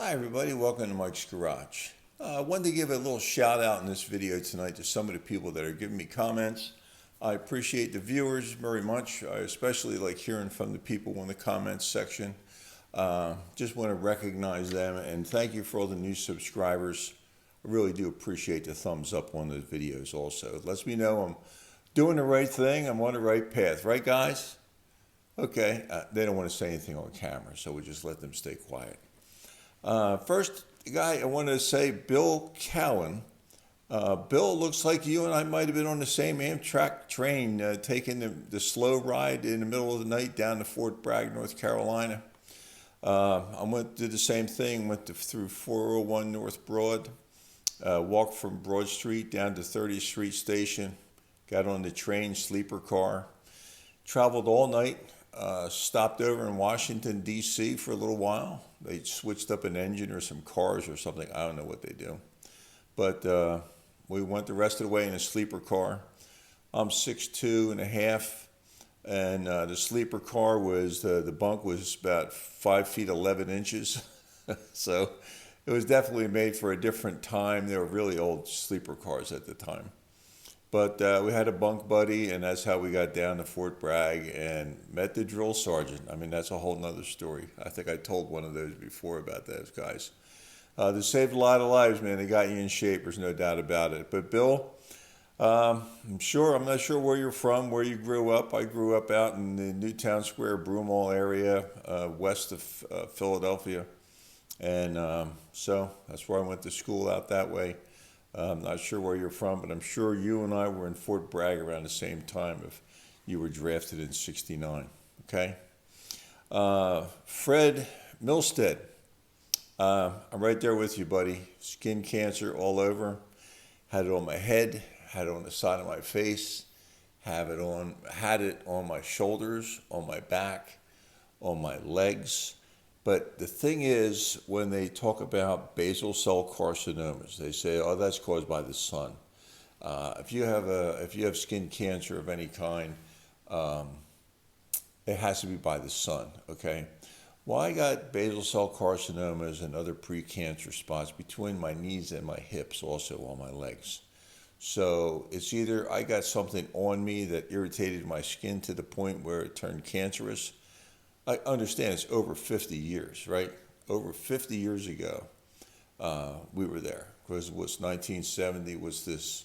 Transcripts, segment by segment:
Hi everybody, welcome to Mike's Garage. I wanted to give a little shout out in this video tonight to some of the people that are giving me comments. I appreciate the viewers very much. I especially like hearing from the people in the comments section. Just want to recognize them and thank you for all the new subscribers. I really do appreciate the thumbs up on those videos also. It lets me know I'm doing the right thing, I'm on the right path. Right guys? Okay, they don't want to say anything on camera, so we'll just let them stay quiet. First guy I wanted to say, Bill Cowan. Bill, looks like you and I might have been on the same Amtrak train, taking the slow ride in the middle of the night down to Fort Bragg, North Carolina. Did the same thing, through 401 North Broad, walked from Broad Street down to 30th Street Station, got on the train, sleeper car, traveled all night. Stopped over in Washington, D.C. for a little while. They switched up an engine or some cars or something. I don't know what they do. But we went the rest of the way in a sleeper car. I'm 6'2" and a half, and the sleeper car was, the bunk was about 5 feet 11 inches. So it was definitely made for a different time. They were really old sleeper cars at the time. But we had a bunk buddy, and that's how we got down to Fort Bragg and met the drill sergeant. I mean, that's a whole nother story. I think I told one of those before about those guys. They saved a lot of lives, man. They got you in shape. There's no doubt about it. But Bill, I'm not sure where you're from, where you grew up. I grew up out in the Newtown Square, Broomall area, west of Philadelphia. And so that's where I went to school out that way. I'm not sure where you're from, but I'm sure you and I were in Fort Bragg around the same time if you were drafted in '69, okay? Fred Milstead, I'm right there with you, buddy. Skin cancer all over. Had it on my head, had it on the side of my face, had it on my shoulders, on my back, on my legs. But the thing is, when they talk about basal cell carcinomas, they say, "Oh, that's caused by the sun." If you have skin cancer of any kind, it has to be by the sun. Okay. Well, I got basal cell carcinomas and other precancer spots between my knees and my hips, also on my legs. So it's either I got something on me that irritated my skin to the point where it turned cancerous. I understand it's over 50 years, right? Over 50 years ago, we were there. Because it was 1970, was this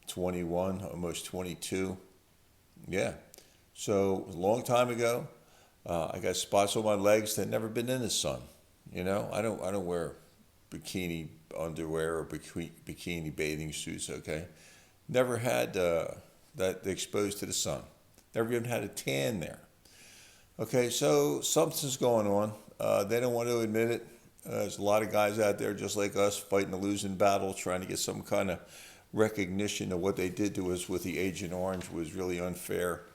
21, almost 22? Yeah. So a long time ago, I got spots on my legs that never been in the sun. You know, I don't wear bikini underwear or bikini bathing suits, okay? Never had that exposed to the sun. Never even had a tan there. Okay, so something's going on. They don't want to admit it. There's a lot of guys out there just like us fighting a losing battle, trying to get some kind of recognition of what they did to us with the Agent Orange was really unfair.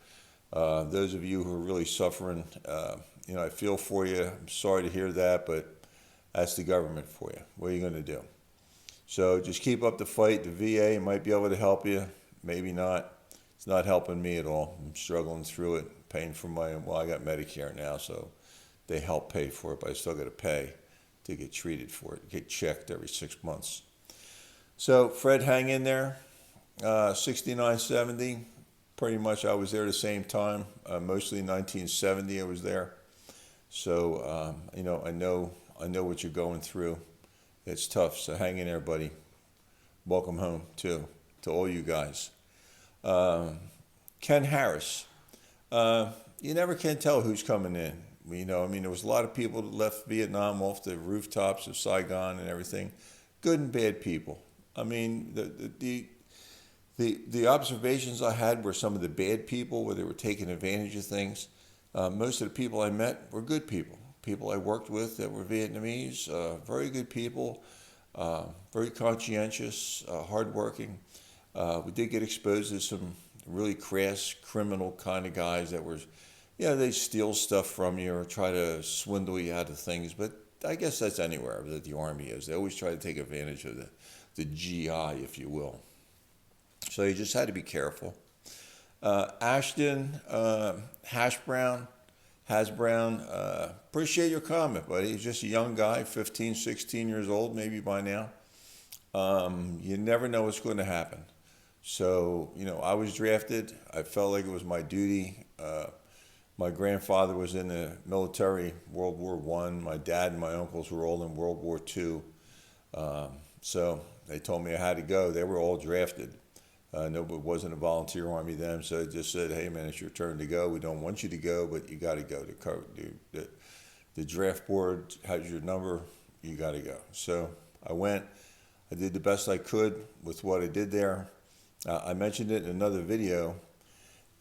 Those of you who are really suffering, I feel for you. I'm sorry to hear that, but that's the government for you. What are you going to do? So just keep up the fight. The VA might be able to help you, maybe not. It's not helping me at all. I'm struggling through it, paying for I got Medicare now, so they help pay for it, but I still got to pay to get treated for it, get checked every 6 months. So Fred, hang in there. 69, 70, pretty much I was there the same time. Mostly 1970 I was there. So, I know what you're going through. It's tough, so hang in there, buddy. Welcome home, too, to all you guys. Ken Harris. You never can tell who's coming in. There was a lot of people that left Vietnam off the rooftops of Saigon and everything. Good and bad people. I mean, the observations I had were some of the bad people where they were taking advantage of things. Most of the people I met were good people. People I worked with that were Vietnamese, very good people, very conscientious, hardworking. We did get exposed to some really crass criminal kind of guys that were, they steal stuff from you or try to swindle you out of things. But I guess that's anywhere that the Army is. They always try to take advantage of the GI, if you will. So you just had to be careful. Ashton, Hash Brown, Hasbrown, appreciate your comment, buddy. He's just a young guy, 15, 16 years old, maybe by now. You never know what's going to happen. So, I was drafted. I felt like it was my duty. My grandfather was in the military, World War I. My dad and my uncles were all in World War II. So they told me I had to go. They were all drafted. Nobody wasn't a volunteer army then, so they just said, "Hey man, it's your turn to go. We don't want you to go, but you got to go. The draft board has your number. You got to go." So I went. I did the best I could with what I did there. I mentioned it in another video.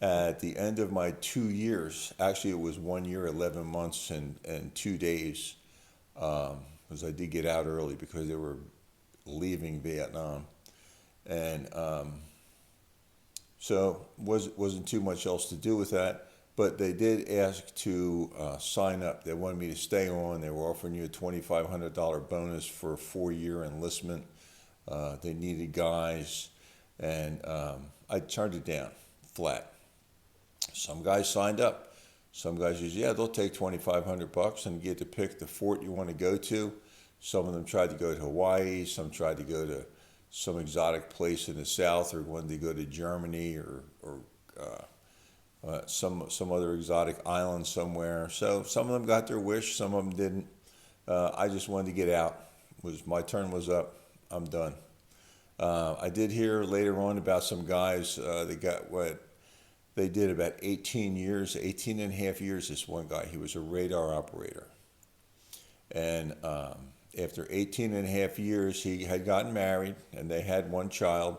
At the end of my 2 years, actually it was 1 year, 11 months, and 2 days, because I did get out early because they were leaving Vietnam, and so wasn't too much else to do with that. But they did ask to sign up. They wanted me to stay on. They were offering you a $2,500 bonus for a 4-year enlistment. They needed guys, and I turned it down flat. Some guys signed up. Some guys said, "Yeah, they'll take $2,500 and get to pick the fort you want to go to." Some of them tried to go to Hawaii. Some tried to go to some exotic place in the south, or wanted to go to Germany or some other exotic island somewhere. So some of them got their wish. Some of them didn't. I just wanted to get out. My turn was up. I'm done. I did hear later on about some guys that got what they did about 18 and a half years, this one guy. He was a radar operator. And after 18 and a half years, he had gotten married, and they had one child,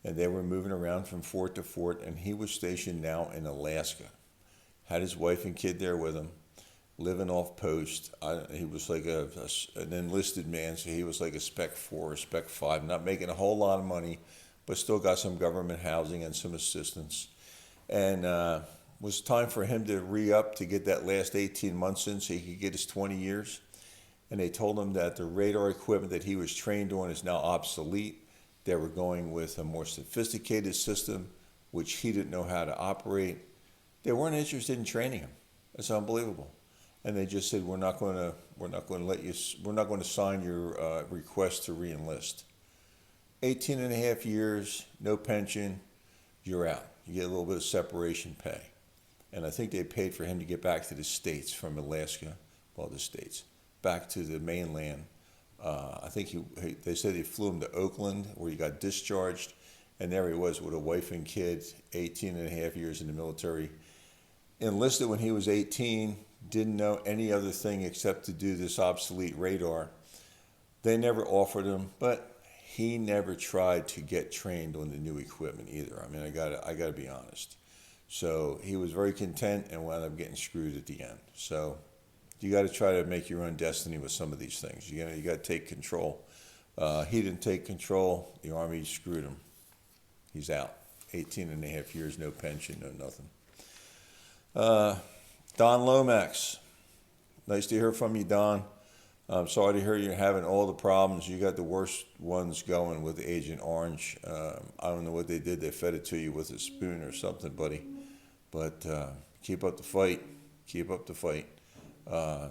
and they were moving around from fort to fort, and he was stationed now in Alaska. Had his wife and kid there with him, living off post. He was like an enlisted man, so he was like a Spec 4 or Spec 5, not making a whole lot of money, but still got some government housing and some assistance. And it was time for him to re-up to get that last 18 months in so he could get his 20 years. And they told him that the radar equipment that he was trained on is now obsolete. They were going with a more sophisticated system, which he didn't know how to operate. They weren't interested in training him. That's unbelievable. And they just said, we're not going to sign your request to re-enlist. 18 and a half years, no pension, you're out. You get a little bit of separation pay. And I think they paid for him to get back to the States from Alaska, the States, back to the mainland. I think they said they flew him to Oakland, where he got discharged, and there he was with a wife and kid, 18 and a half years in the military. Enlisted when he was 18, didn't know any other thing except to do this obsolete radar. They never offered him, but he never tried to get trained on the new equipment either. I mean, I gotta be honest. So he was very content and wound up getting screwed at the end. So you got to try to make your own destiny with some of these things. You got to take control. He didn't take control. The Army screwed him. He's out. 18 and a half years, no pension, no nothing. Don Lomax. Nice to hear from you, Don. I'm sorry to hear you're having all the problems. You got the worst ones going with Agent Orange. I don't know what they did. They fed it to you with a spoon or something, buddy. But keep up the fight. Keep up the fight.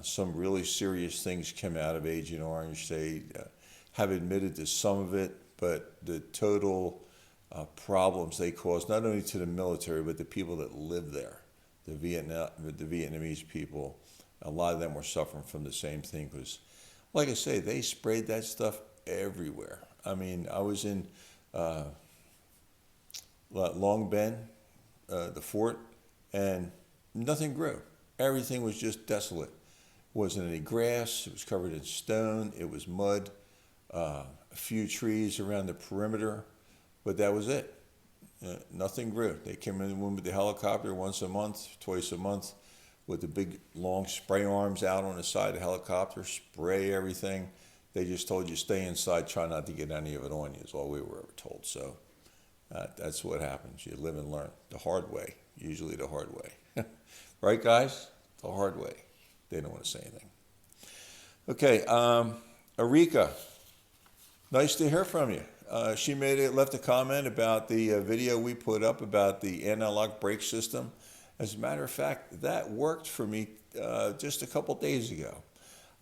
Some really serious things came out of Agent Orange. They have admitted to some of it, but the total problems they caused, not only to the military, but the people that live there, the Vietnamese people, a lot of them were suffering from the same thing. Because, like I say, they sprayed that stuff everywhere. I mean, I was in Long Bend, the fort, and nothing grew. Everything was just desolate. Wasn't any grass. It was covered in stone. It was mud. A few trees around the perimeter, but that was it. Nothing grew. They came in with the helicopter once a month, twice a month, with the big long spray arms out on the side of the helicopter, spray everything. They just told you stay inside, try not to get any of it on you, is all we were ever told. So that's what happens. You live and learn the hard way, usually the hard way. Right, guys? The hard way. They don't want to say anything. Okay, Arika, nice to hear from you. She left a comment about the video we put up about the anti-lock brake system As a matter of fact, that worked for me just a couple days ago.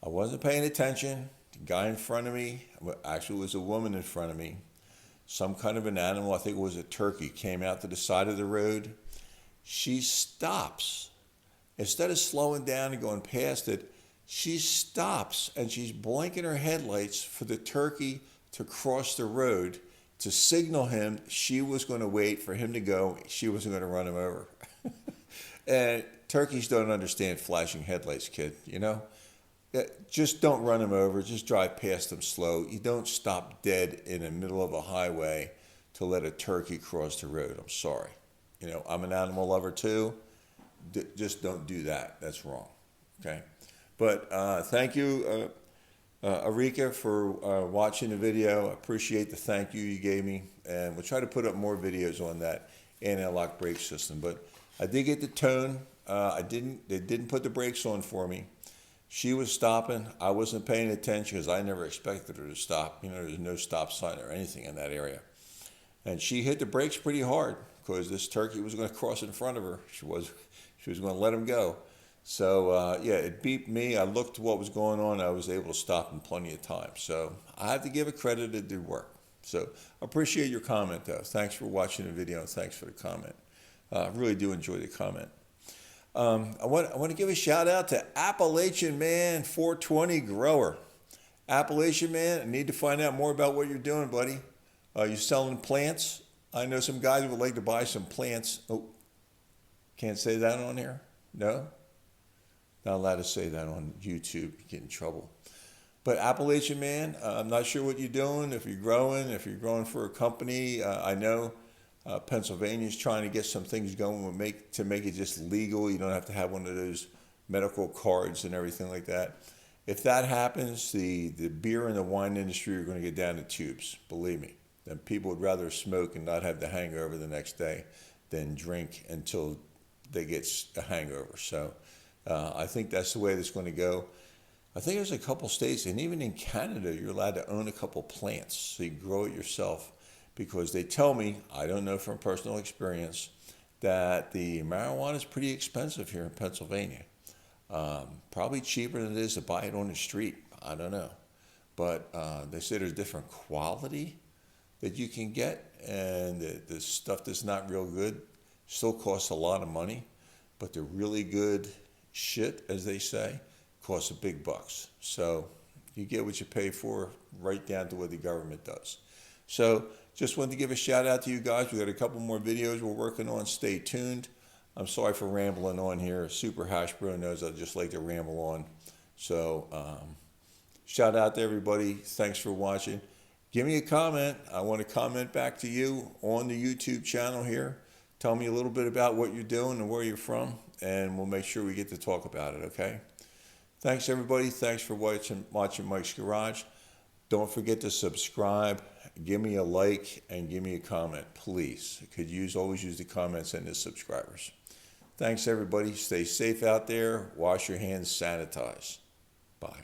I wasn't paying attention. The guy in front of me, actually it was a woman in front of me, some kind of an animal, I think it was a turkey, came out to the side of the road. She stops. Instead of slowing down and going past it, she stops and she's blinking her headlights for the turkey to cross the road to signal him she was going to wait for him to go. She wasn't going to run him over. And turkeys don't understand flashing headlights, kid, you know? Just don't run them over. Just drive past them slow. You don't stop dead in the middle of a highway to let a turkey cross the road. I'm sorry. You know, I'm an animal lover too. Just don't do that. That's wrong. Okay? But thank you, Arika, for watching the video. I appreciate the thank you gave me. And we'll try to put up more videos on that anti-lock brake system. But I did get the tone. They didn't put the brakes on for me. She was stopping. I wasn't paying attention because I never expected her to stop. You know, there's no stop sign or anything in that area. And she hit the brakes pretty hard because this turkey was going to cross in front of her. She was going to let him go. So, yeah, it beeped me. I looked what was going on. I was able to stop in plenty of time. So I have to give it credit. It did work. So I appreciate your comment, though. Thanks for watching the video, and thanks for the comment. I really do enjoy the comment. I want to give a shout out to Appalachian Man 420 Grower. Appalachian Man, I need to find out more about what you're doing, buddy. You're selling plants? I know some guys would like to buy some plants. Oh, can't say that on here? No? Not allowed to say that on YouTube. You get in trouble. But Appalachian Man, I'm not sure what you're doing, if you're growing for a company. I know Pennsylvania's trying to get some things going to make it just legal. You don't have to have one of those medical cards and everything like that. If that happens, the beer and the wine industry are going to get down to tubes, believe me. And people would rather smoke and not have the hangover the next day than drink until they get a hangover. So I think that's the way it's going to go. I think there's a couple states, and even in Canada, you're allowed to own a couple plants, so you can grow it yourself. Because they tell me, I don't know from personal experience, that the marijuana is pretty expensive here in Pennsylvania. Probably cheaper than it is to buy it on the street. I don't know. But they say there's different quality that you can get, and the stuff that's not real good still costs a lot of money. But the really good shit, as they say, costs a big bucks. So you get what you pay for, right down to what the government does. So just wanted to give a shout out to you guys. We got a couple more videos we're working on. Stay tuned. I'm sorry for rambling on here. Super Hash Bro knows I just like to ramble on. So shout out to everybody. Thanks for watching. Give me a comment. I want to comment back to you on the YouTube channel here. Tell me a little bit about what you're doing and where you're from, and we'll make sure we get to talk about it, okay? Thanks, everybody. Thanks for watching Mike's Garage. Don't forget to subscribe. Give me a like and give me a comment, please. Always use the comments and the subscribers. Thanks, everybody. Stay safe out there. Wash your hands. Sanitize. Bye.